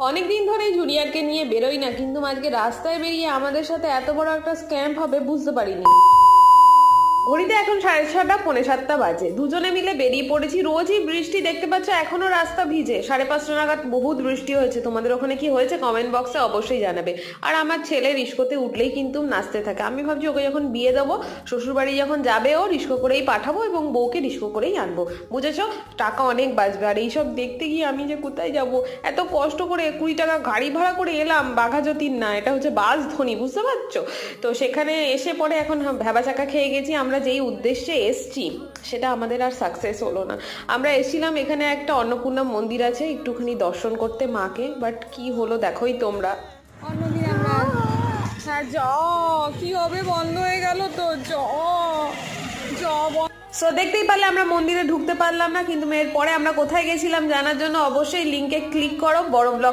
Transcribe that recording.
অনেকদিন ধরে জুনিয়রকে নিয়ে বেরোই না, কিন্তু আজকে রাস্তায় বেরিয়ে আমাদের সাথে এত বড় একটা স্ক্যাম হবে বুঝতে পারিনি। ঘড়িতে এখন 6:30 6:45 বাজে। দুজনে মিলে বেরিয়ে পড়েছি। রোজই বৃষ্টি, দেখতে পাচ্ছ এখনো রাস্তা ভিজে। 5:30 নাগাদ বহুত বৃষ্টি হয়েছে। তোমাদের ওখানে কি হয়েছে কমেন্ট বক্সে অবশ্যই জানাবে। আর আমার ছেলে রিস্কোতে উঠলেই কিন্তু নাচতে থাকে। আমি ভাবছি ওকে যখন বিয়ে দেবো, শ্বশুরবাড়ি যখন যাবে ও রিস্কো করেই পাঠাবো এবং বউকে রিস্কো করেই আনবো, বুঝেছো? টাকা অনেক বাঁচবে। আর এইসব দেখতে গিয়ে আমি যে কোথায় যাব, এত কষ্ট করে 20 টাকা গাড়ি ভাড়া করে এলাম বাঘাযতীন না, এটা হচ্ছে বাসধ্বনি, বুঝতে পারছো? তো সেখানে এসে পরে এখন ভ্যাবা চাকা খেয়ে গেছি। আমরা যেই উদ্দেশ্যে এসছি সেটা আমাদের আর সাকসেস হলো না। আমরা এসেছিলাম এখানে একটা অন্নপূর্ণা মন্দির আছে, একটুখানি দর্শন করতে মাকে, বাট কি হলো দেখোই তোমরা। অন্যদিন আমরা হ্যাঁ কি হবে, বন্ধ হয়ে গেল তো সো দেখতেই পারলে আমরা মন্দিরে ঢুকতে পারলাম না, কিন্তু এর পরে আমরা কোথায় গেছিলাম জানার জন্য অবশ্যই লিঙ্কে ক্লিক করো। বড় ব্লগ